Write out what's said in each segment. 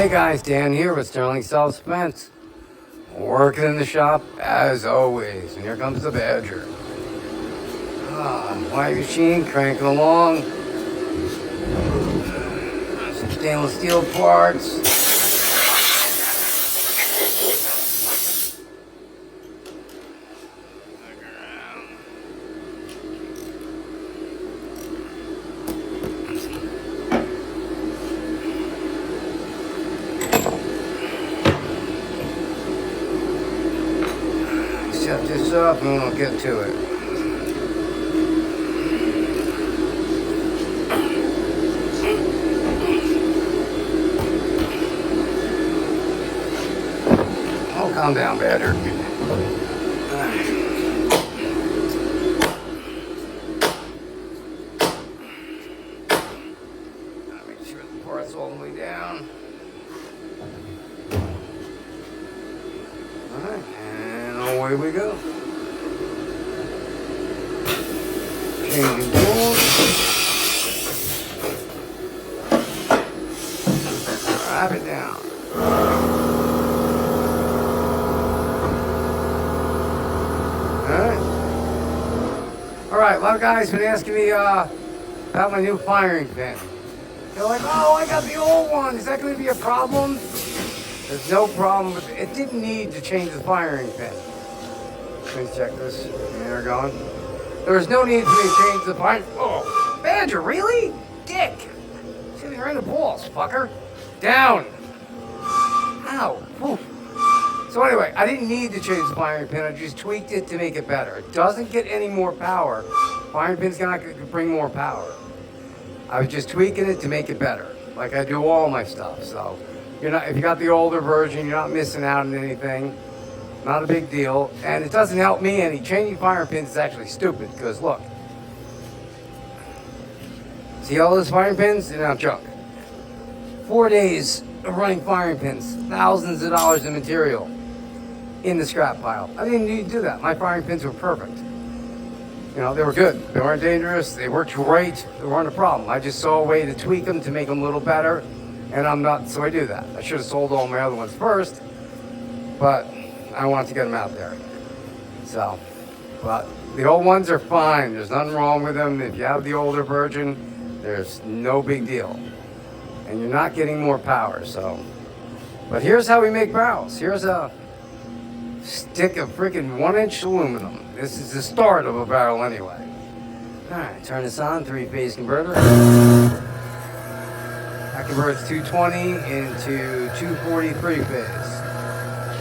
Hey guys, Dan here with Sterling Self-Defense. Working in the shop as always. And here comes the Badger. White machine cranking along. Some stainless steel parts. Set this up and we'll get to it. Oh, calm down, Badger. Make sure the part's all the way down. Alright, and away we go. Changing tools. Wrap it down. Alright, a lot of guys have been asking me about my new firing pin. They're like, oh, I got the old one. Is that going to be a problem? There's no problem with it. It didn't need to change the firing pin. Please check this. There, going. There's no need for me to change the firing. Oh, Badger, really? Dick. Shit me right in the balls, fucker. Down. Ow. Whew. So anyway, I didn't need to change the firing pin. I just tweaked it to make it better. It doesn't get any more power. Firing pin's not going to bring more power. I was just tweaking it to make it better, like I do all my stuff. So you're not, if you got the older version, you're not missing out on anything. Not a big deal, and it doesn't help me any. Changing firing pins is actually stupid because look, see all those firing pins? They're now junk. 4 days of running firing pins, thousands of dollars in material in the scrap pile. I didn't need to do that. My firing pins were perfect. You know, they were good. They weren't dangerous. They worked great. They weren't a problem. I just saw a way to tweak them to make them a little better, and I'm not, so I do that. I should have sold all my other ones first, but I wanted to get them out there. So, but the old ones are fine. There's nothing wrong with them. If you have the older version, there's no big deal. And you're not getting more power, so. But here's how we make barrels. Here's a stick of freaking 1-inch aluminum. This is the start of a barrel anyway. All right, turn this on, 3-phase converter. That converts 220 into 240 3-phase.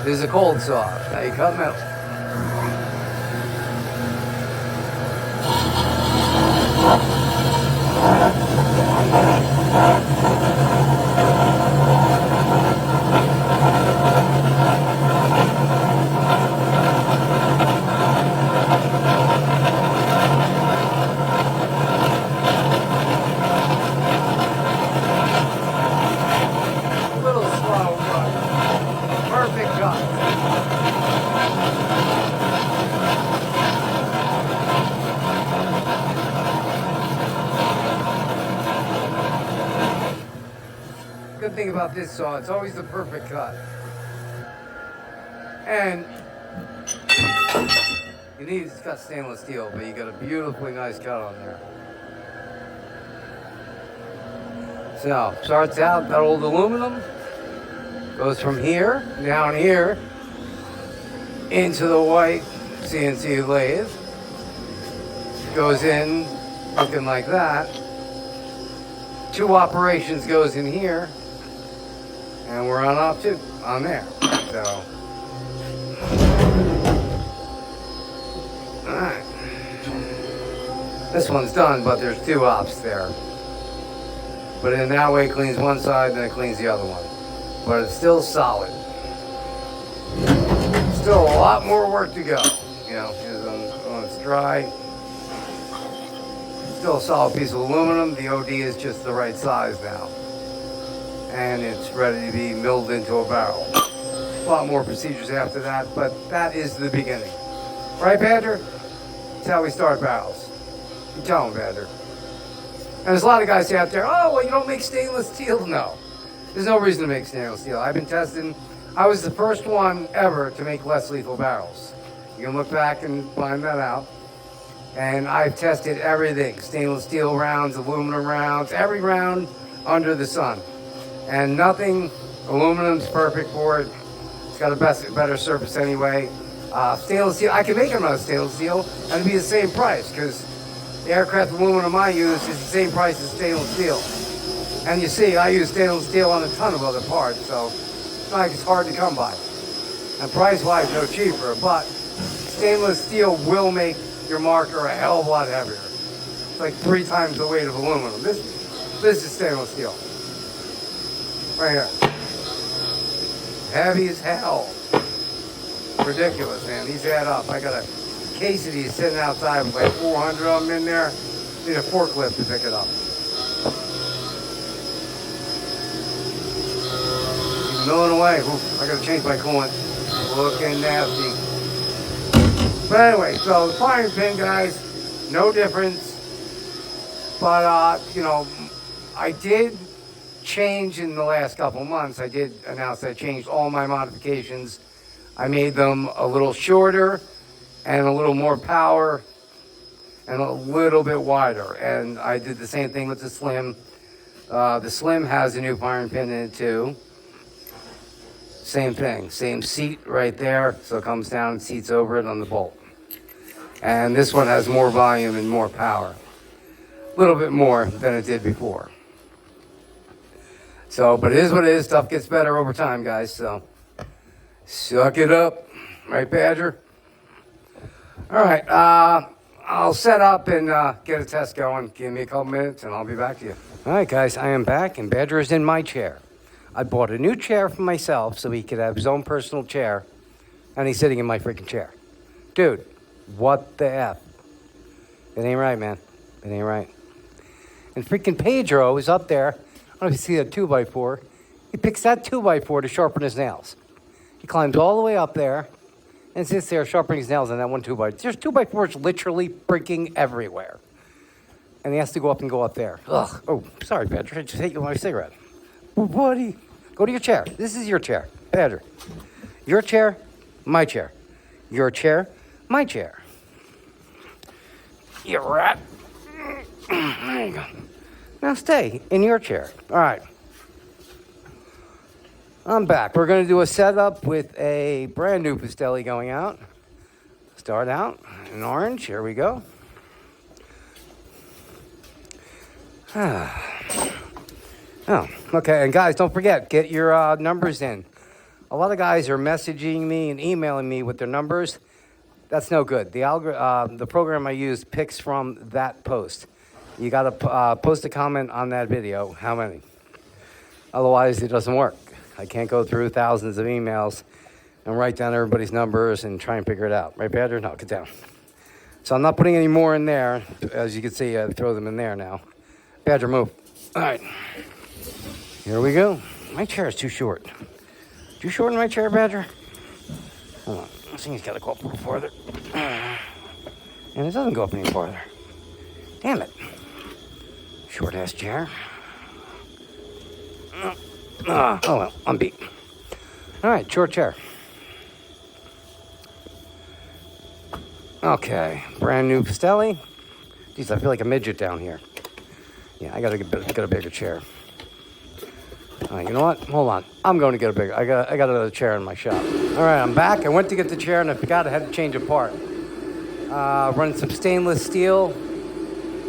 This is a cold saw. Now you cut metal. Good thing about this saw, it's always the perfect cut. And you need to cut stainless steel, but you got a beautifully nice cut on there. So, starts out, that old aluminum, goes from here, down here, into the white CNC lathe. Goes in, looking like that. 2 operations goes in here. And we're on off too, on there. So, alright. This one's done, but there's 2 ops there. But in that way, it cleans one side, then it cleans the other one. But it's still solid. Still a lot more work to go. You know, when it's dry. Still a solid piece of aluminum. The OD is just the right size now. And it's ready to be milled into a barrel. A lot more procedures after that, but that is the beginning. Right, Badger? That's how we start barrels. You tell them, Badger. And there's a lot of guys out there, oh, well, you don't make stainless steel. No. There's no reason to make stainless steel. I've been testing. I was the first one ever to make less lethal barrels. You can look back and find that out. And I've tested everything. Stainless steel rounds, aluminum rounds, every round under the sun. And nothing, aluminum's perfect for it. It's got a better surface anyway. Stainless steel, I can make them out of stainless steel and it'd be the same price because the aircraft aluminum I use is the same price as stainless steel. And you see, I use stainless steel on a ton of other parts, so it's not like it's hard to come by. And price-wise, no cheaper, but stainless steel will make your marker a hell of a lot heavier. It's like 3 times the weight of aluminum. This is stainless steel. Right here. Heavy as hell. Ridiculous, man. These add up. I got a case of these sitting outside with like 400 of them in there. Need a forklift to pick it up. Milling away. Ooh, I gotta change my coolant. Looking nasty. But anyway, so the firing pin, guys, no difference. But, you know, I did change in the last couple months. I did announce that I changed all my modifications. I made them a little shorter and a little more power and a little bit wider. And I did the same thing with the Slim. The Slim has a new firing pin in it too. Same thing, same seat right there, so it comes down and seats over it on the bolt. And this one has more volume and more power. A little bit more than it did before. So, but it is what it is. Stuff gets better over time, guys, so suck it up. Right, Badger? All right, I'll set up and get a test going. Give me a couple minutes and I'll be back to you. All right, guys, I am back and Badger is in my chair. I bought a new chair for myself so he could have his own personal chair, and he's sitting in my freaking chair. Dude, what the F? It ain't right, man. It ain't right. And freaking Pedro is up there. I don't know if you see that 2x4. He picks that 2x4 to sharpen his nails. He climbs all the way up there and sits there sharpening his nails on that one 2x4. There's 2x4s literally freaking everywhere. And he has to go up and go up there. Ugh. Oh, sorry, Pedro. I just hate you with my cigarette. Buddy, go to your chair. This is your chair, Badger. Your chair, my chair. Your chair, my chair. You rat. There you go. Now stay in your chair. All right. I'm back. We're going to do a setup with a brand new Pastelli going out. Start out in orange. Here we go. Oh, okay, and guys, don't forget, get your numbers in. A lot of guys are messaging me and emailing me with their numbers. That's no good. The program I use picks from that post. You got to post a comment on that video, how many. Otherwise, it doesn't work. I can't go through thousands of emails and write down everybody's numbers and try and figure it out. Right, Badger? No, get down. So I'm not putting any more in there. As you can see, I throw them in there now. Badger, move. All right. Here we go. My chair is too short. Too short in my chair, Badger? Hold on. I think he's got to go up a little farther. And it doesn't go up any farther. Damn it. Short-ass chair. Oh, well, I'm beat. All right, short chair. Okay, brand new Pastelli. Geez, I feel like a midget down here. Yeah, I got to get a bigger chair. All right, you know what? Hold on. I'm going to get a bigger. I got another chair in my shop. All right, I'm back. I went to get the chair and I forgot I had to change a part. Running some stainless steel,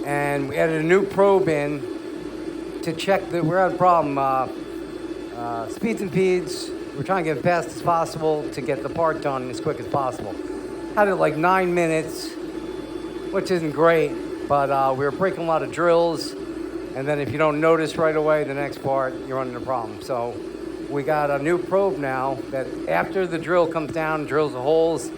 and we added a new probe in to check that we're at a problem. Speeds and feeds. We're trying to get as fast as possible to get the part done as quick as possible. Had it like 9 minutes, which isn't great, but we were breaking a lot of drills. And then if you don't notice right away, the next part, you're running a problem. So we got a new probe now that after the drill comes down, drills the holes,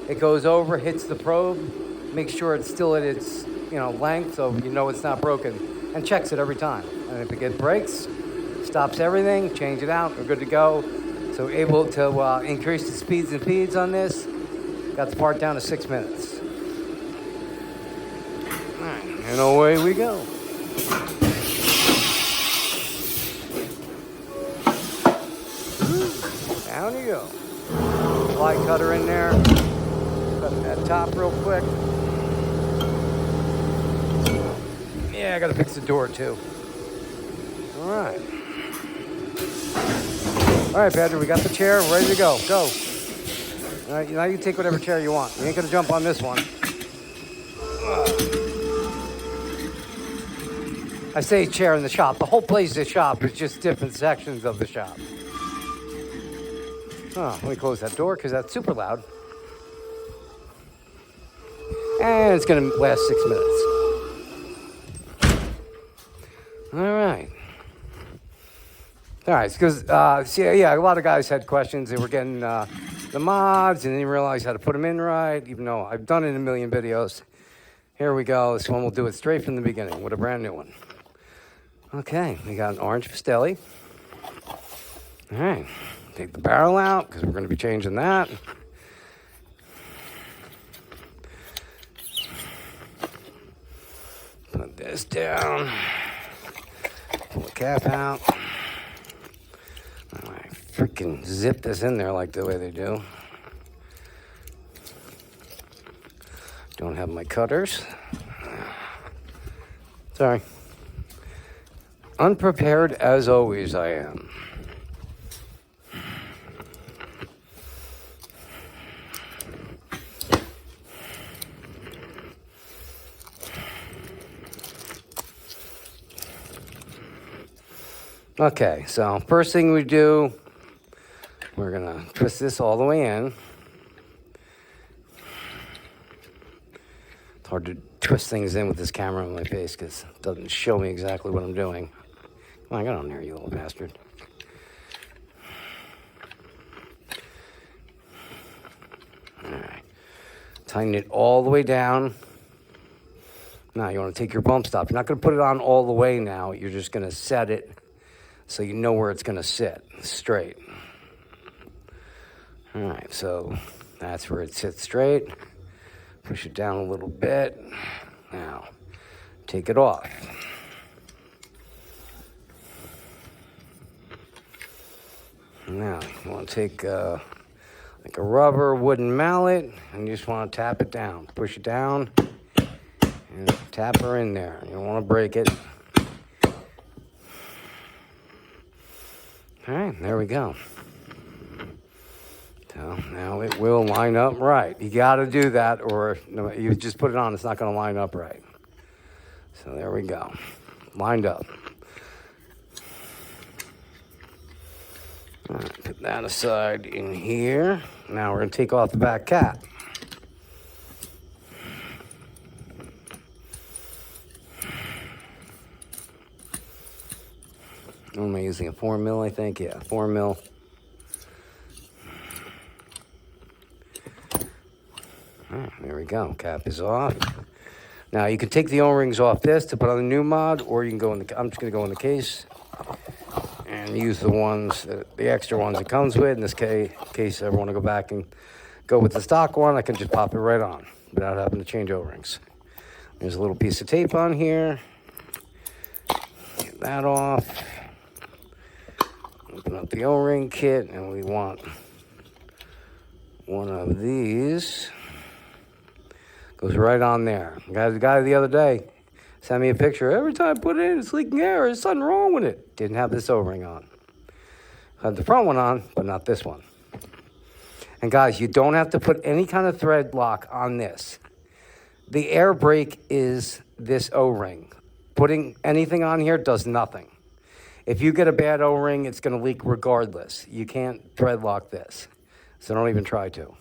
it goes over, hits the probe, makes sure it's still at its length so you know it's not broken, and checks it every time. And if it breaks, stops everything, change it out, we're good to go. So we're able to increase the speeds and feeds on this. Got the part down to 6 minutes. All right, and away we go. Down you go. Slide cutter in there. Cut that top real quick. Yeah, I gotta fix the door too. All right. All right, Patrick, we got the chair. We're ready to go. Go. All right, now you can take whatever chair you want. You ain't gonna jump on this one. I say chair in the shop. The whole place is a shop. It's just different sections of the shop. Oh, let me close that door because that's super loud. And it's going to last 6 minutes. All right. All right, because, a lot of guys had questions. They were getting the mods and didn't realize how to put them in right, even though I've done it in a million videos. Here we go. This one will do it straight from the beginning with a brand new one. Okay, we got an orange Pastelli. All right, take the barrel out because we're going to be changing that. Put this down. Pull the cap out. All right, freaking zip this in there like the way they do. Don't have my cutters. Sorry. Unprepared as always I am. Okay, so first thing we do, we're gonna twist this all the way in. It's hard to twist things in with this camera on my face because it doesn't show me exactly what I'm doing. Come on, get on there, you little bastard. All right. Tighten it all the way down. Now, you want to take your bump stop. You're not going to put it on all the way now. You're just going to set it so you know where it's going to sit straight. All right, so that's where it sits straight. Push it down a little bit. Now, take it off. Now, you want to take like a rubber wooden mallet and you just want to tap it down. Push it down and tap her in there. You don't want to break it. All right, there we go. So now it will line up right. You got to do that or you just put it on, it's not going to line up right. So there we go. Lined up. All right, put that aside in here. Now we're going to take off the back cap. What am I using? A 4 mil, I think? Yeah, 4 mil. All right, there we go. Cap is off. Now you can take the O-rings off this to put on the new mod, or you can go in the. I'm just going to go in the case and use the ones, the extra ones it comes with. In this case, I ever want to go back and go with the stock one, I can just pop it right on without having to change O-rings. There's a little piece of tape on here. Get that off. Open up the O-ring kit, and we want one of these. Goes right on there. The guy the other day sent me a picture. Every time I put it in, it's leaking air. There's something wrong with it. Didn't have this O-ring on. Had the front one on, but not this one. And guys, you don't have to put any kind of thread lock on this. The air brake is this O-ring. Putting anything on here does nothing. If you get a bad O-ring, it's going to leak regardless. You can't thread lock this. So don't even try to.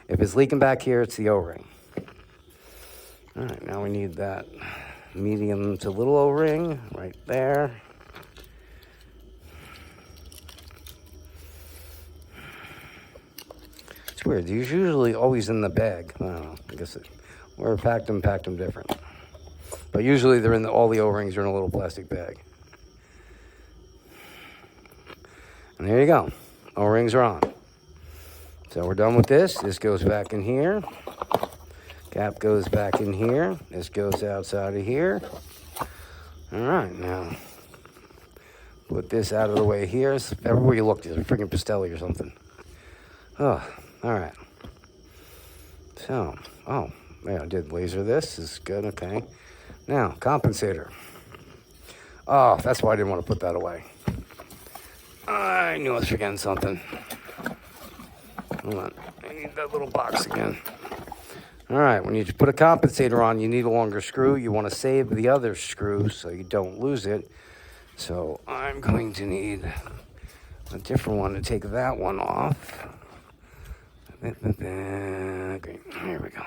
If it's leaking back here, it's the O-ring. All right, now we need that medium to little O-ring right there. It's weird. They're usually always in the bag. I don't know. I guess where packed them different. But usually they're in all the O-rings are in a little plastic bag. And there you go. O-rings are on. So we're done with this. This goes back in here. Cap goes back in here. This goes outside of here. All right, now Put this out of the way here. Everywhere you look, there's a freaking Pastelli or something. Oh, all right. So, oh, yeah, I did laser this. This is good, okay. Now, compensator. Oh, that's why I didn't want to put that away. I knew I was forgetting something. Hold on, I need that little box again. All right, when you put a compensator on, you need a longer screw. You want to save the other screw so you don't lose it. So I'm going to need a different one to take that one off. Okay, here we go.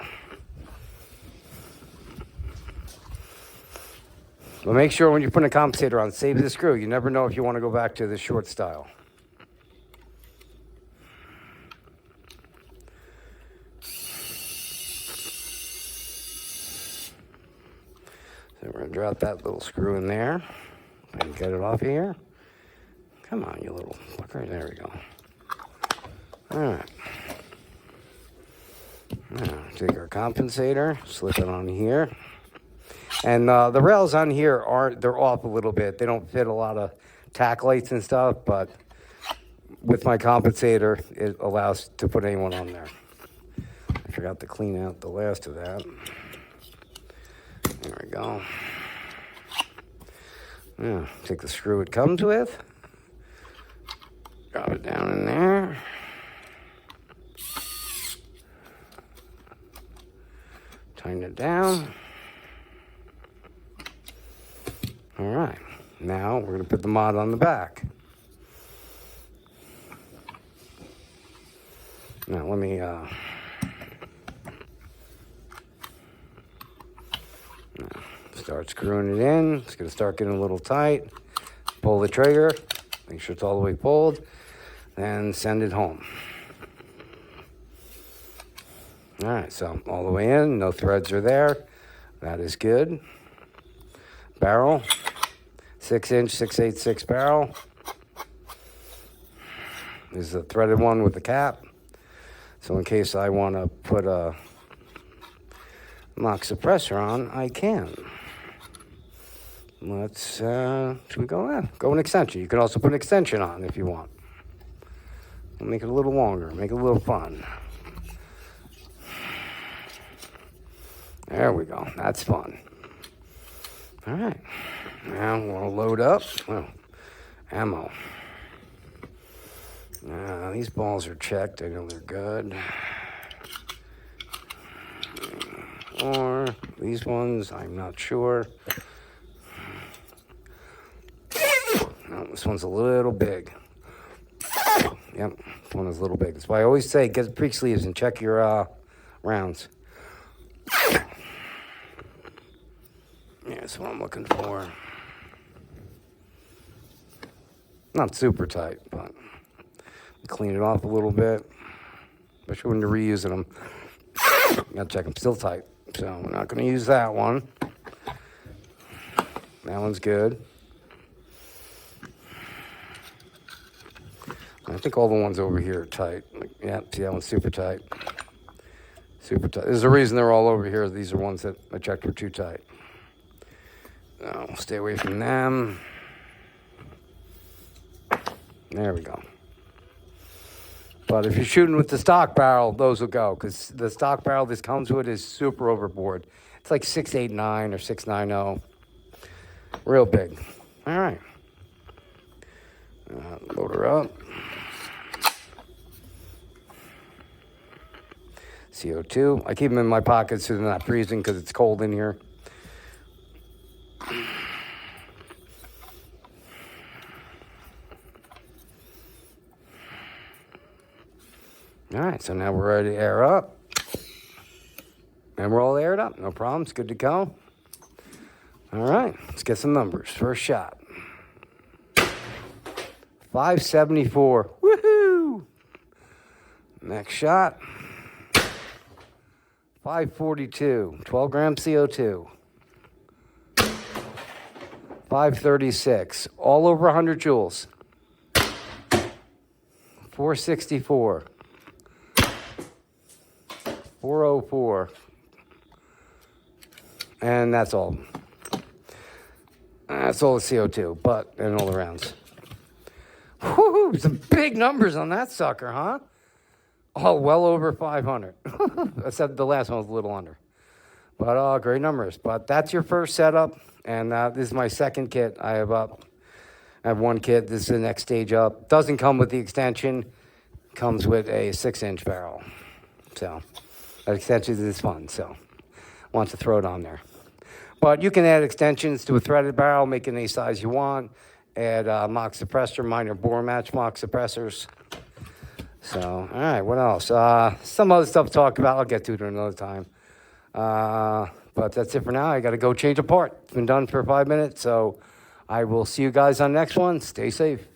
But make sure when you put a compensator on, save the screw. You never know if you want to go back to the short style. So we're going to drop that little screw in there and get it off of here. Come on, you little fucker. There we go. All right. Now, take our compensator, slip it on here. And the rails on here they're off a little bit. They don't fit a lot of tack lights and stuff, but with my compensator, it allows to put anyone on there. I forgot to clean out the last of that. There we go. Now, take the screw it comes with, drop it down in there. Tighten it down. All right, now we're going to put the mod on the back. Now let me start screwing it in. It's going to start getting a little tight. Pull the trigger, make sure it's all the way pulled, and send it home. All right, so all the way in, no threads are there. That is good. Barrel, 6-inch, 6/86 barrel. This is a threaded one with the cap. So in case I want to put a mock suppressor on, I can. Let's, should we go? Go an extension. You can also put an extension on if you want. Make it a little longer, make it a little fun. There we go, that's fun. All right, now we'll load up. Well, ammo. These balls are checked. I know they're good. Or these ones, I'm not sure. No, this one's a little big. Yep, this one is a little big. That's why I always say get the pre-sleeves and check your rounds. Yeah, that's what I'm looking for. Not super tight, but clean it off a little bit. Especially when you're reusing them. You gotta check them still tight. So we're not gonna use that one. That one's good. I think all the ones over here are tight. Yeah, see, that one's super tight. Super tight. There's a reason they're all over here. These are ones that I checked were too tight. So stay away from them. There we go. But if you're shooting with the stock barrel, those will go, because the stock barrel this comes with is super overboard. It's like 689 or 690. Real big. All right. Load her up. CO2. I keep them in my pockets so they're not freezing because it's cold in here. All right, so now we're ready to air up. And we're all aired up, no problems, good to go. All right, let's get some numbers. First shot. 574, woohoo! Next shot. 542, 12 gram CO2. 536, all over 100 joules. 464. 404. And that's all. That's all the CO2, and all the rounds. Whoo, some big numbers on that sucker, huh? Oh, well over 500. Except the last one was a little under. But great numbers. But that's your first setup, and this is my second kit. I have one kit. This is the next stage up. Doesn't come with the extension. Comes with a 6-inch barrel. So that extension is fun. So want to throw it on there. But you can add extensions to a threaded barrel, make it any size you want. Add mock suppressor, minor bore match mock suppressors. So, all right, what else? Some other stuff to talk about. I'll get to it another time. But that's it for now. I got to go change a part. It's been done for 5 minutes, so I will see you guys on the next one. Stay safe.